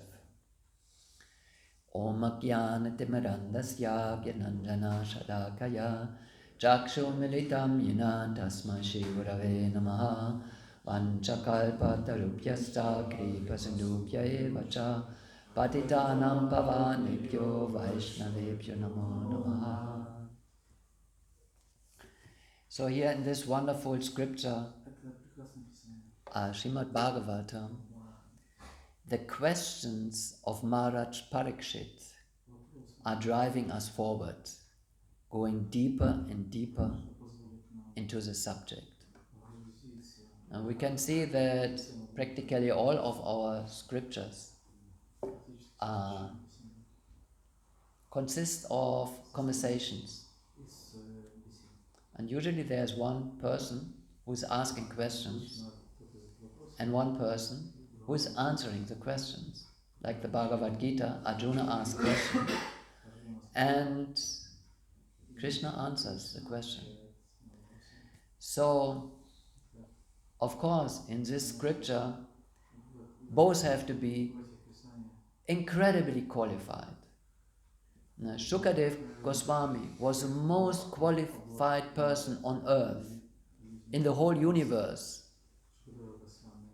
Om Ajnanatimirandasya Gyananjana Shadakaya Chakshu Militam Yena Tasmai Shri Gurave Namaha Vanchakalpatarubhyasta Kripasindubhya Evacha Patitanam Pavanebhyo Vaishnavebhyo Namo Namaha. So here in this wonderful scripture, Srimad Bhagavatam, the questions of Maharaj Parikshit are driving us forward, going deeper and deeper into the subject. And we can see that practically all of our scriptures consist of conversations. And usually there's one person who's asking questions and one person who is answering the questions. Like the Bhagavad Gita, Arjuna asks questions and Krishna answers the question. So, of course, in this scripture, both have to be incredibly qualified. Now, Shukadev Goswami was the most qualified person on earth, in the whole universe,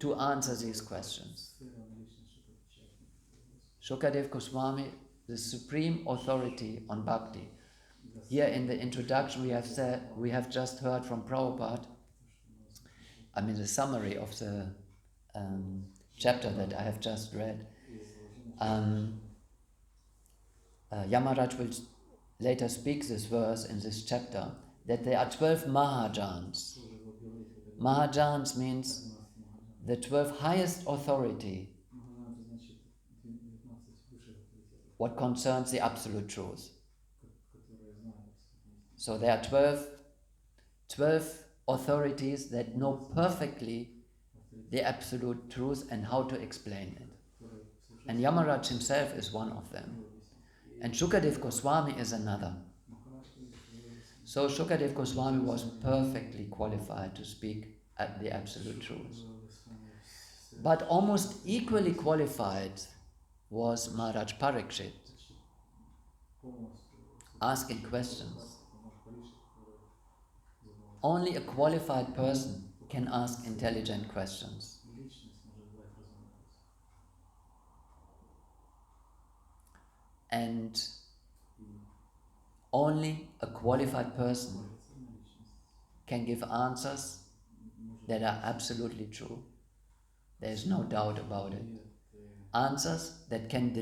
to answer these questions. Shukadev Goswami, the supreme authority on Bhakti. Here in the introduction we have just heard from Prabhupada, the summary of the chapter that I have just read. Yamaraj will later speak this verse in this chapter, that there are 12 Mahajans. Mahajans means the 12 highest authority what concerns the absolute truth. So there are 12 authorities that know perfectly the absolute truth and how to explain it. And Yamaraj himself is one of them. And Shukadev Goswami is another. So Shukadev Goswami was perfectly qualified to speak at the absolute truth. But almost equally qualified was Maharaj Parikshit, asking questions. Only a qualified person can ask intelligent questions. And only a qualified person can give answers that are absolutely true. There is no doubt about it. Answers that can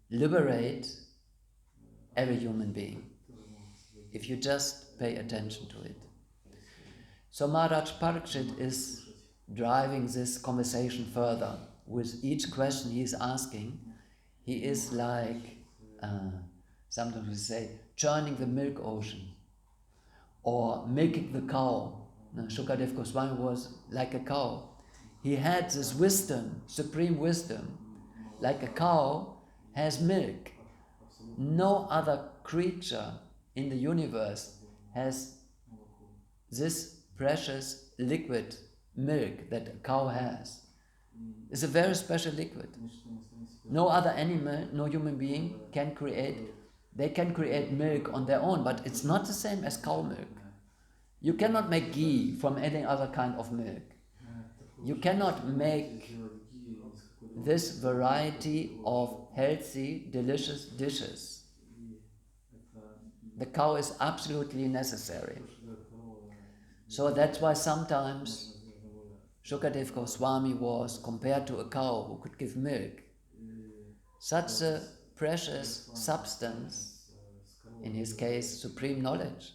liberate every human being. If you just pay attention to it. So Maharaj Parikshit is driving this conversation further. With each question he is asking, he is like, sometimes we say, churning the milk ocean or milking the cow. Shukadev Goswami was like a cow. He had this wisdom, supreme wisdom. Like a cow has milk. No other creature in the universe has this precious liquid milk that a cow has. It's a very special liquid. No other animal, no human being can create. They can create milk on their own, but it's not the same as cow milk. You cannot make ghee from any other kind of milk. You cannot make this variety of healthy, delicious dishes. The cow is absolutely necessary. So that's why sometimes Shukadev Goswami was compared to a cow who could give milk. Such a precious substance, in his case, supreme knowledge.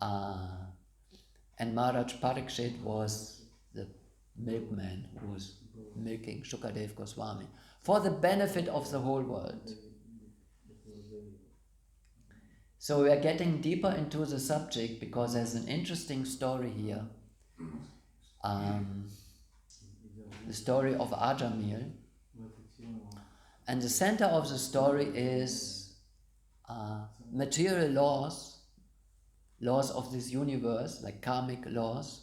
And Maharaj Parikshit was the milkman who was milking Shukadev Goswami for the benefit of the whole world. So we are getting deeper into the subject because there's an interesting story here. The story of Ajamil. And the center of the story is material laws, laws of this universe, like karmic laws,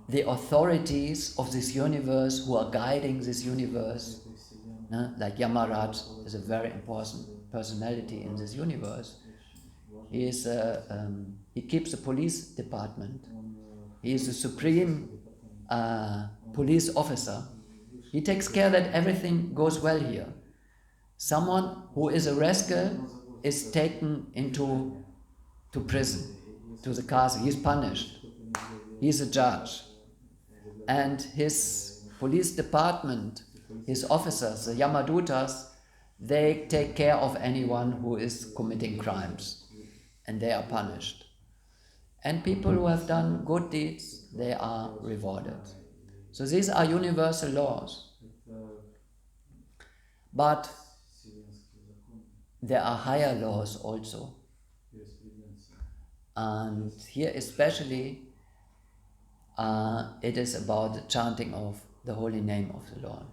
the authorities of this universe who are guiding this universe, like Yamaraj is a very important personality in this universe. He keeps a police department. He is the supreme police officer. He takes care that everything goes well here. Someone who is a rascal is taken into prison, to the castle. He is punished. He is a judge. And his police department, his officers, the Yamadutas, they take care of anyone who is committing crimes. And they are punished. And people who have done good deeds, they are rewarded. So these are universal laws. But there are higher laws also. And here especially, it is about the chanting of the holy name of the Lord.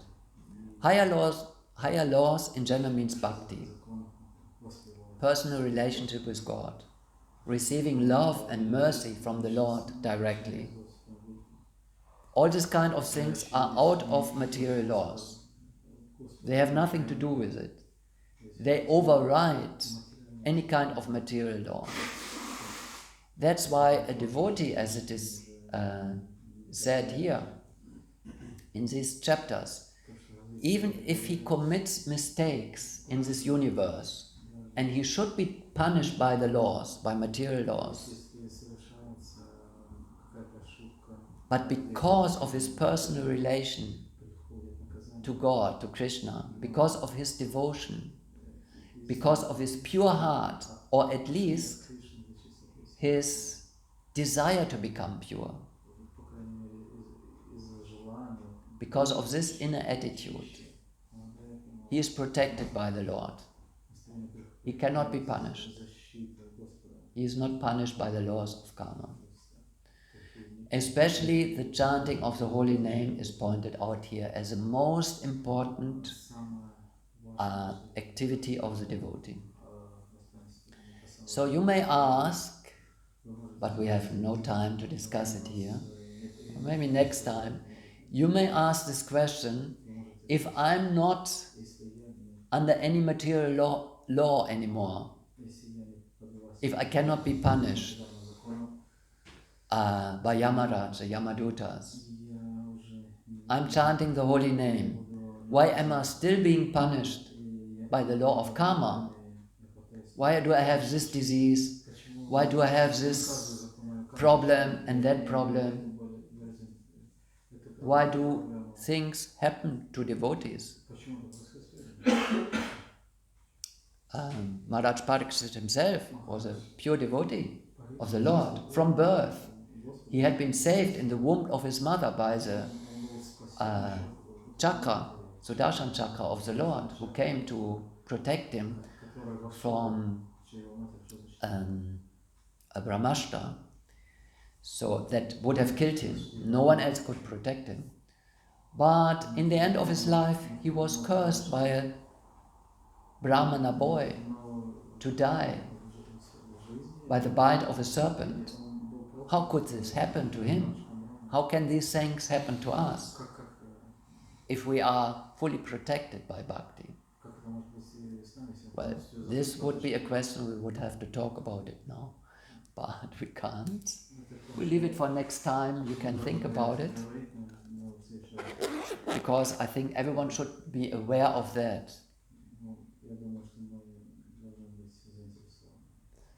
Higher laws in general means bhakti, personal relationship with God, receiving love and mercy from the Lord directly. All these kind of things are out of material laws. They have nothing to do with it. They override any kind of material law. That's why a devotee, as it is said here in these chapters, even if he commits mistakes in this universe, and he should be punished by the laws, by material laws, but because of his personal relation to God, to Krishna, because of his devotion, because of his pure heart, or at least his desire to become pure, because of this inner attitude, he is protected by the Lord. He cannot be punished. He is not punished by the laws of karma. Especially the chanting of the holy name is pointed out here as the most important activity of the devotee. So you may ask, but we have no time to discuss it here, maybe next time, you may ask this question: if I'm not under any material law anymore, if I cannot be punished by Yamaraj, the Yamadutas, I'm chanting the holy name, why am I still being punished by the law of karma? Why do I have this disease? Why do I have this problem and that problem? Why do things happen to devotees? Maharaj Pariksit himself was a pure devotee of the Lord from birth. He had been saved in the womb of his mother by the chakra, Sudarshan chakra of the Lord, who came to protect him from a Brahmashtra. So that would have killed him. No one else could protect him. But in the end of his life, he was cursed by a Brahmana boy to die by the bite of a serpent. How could this happen to him? How can these things happen to us if we are fully protected by Bhakti? Well, this would be a question we would have to talk about it now, but we can't. We leave it for next time. You can think about it, because I think everyone should be aware of that.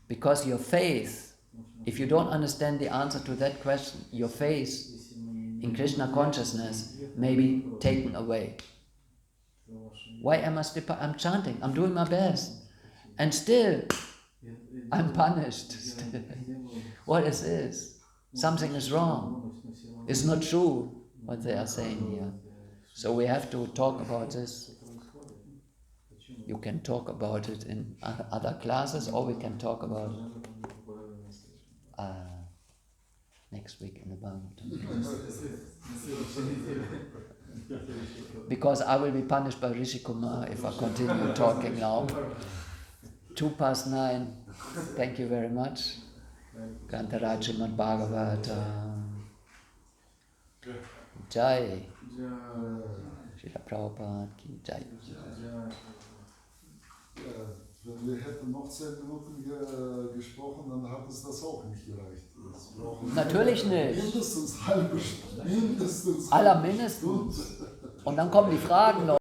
Because your faith, if you don't understand the answer to that question, your faith in Krishna consciousness may be taken away. Why am I still? I'm chanting, I'm doing my best, and still I'm punished. What is this? Something is wrong. It's not true what they are saying here. So we have to talk about this. You can talk about it in other classes, or we can talk about next week in the Bhagavatam. Because I will be punished by Rishi Kumar if I continue talking now. 9:02. Thank you very much. Grantaraj Srimad Bhagavatam. Jai. Srila Prabhupada ki Jai. Wenn wir hätten noch 10 Minuten gesprochen, dann hat es das auch nicht gereicht. Natürlich nicht. Mindestens halbe Stunde. Allermindestens. Und dann kommen die Fragen noch.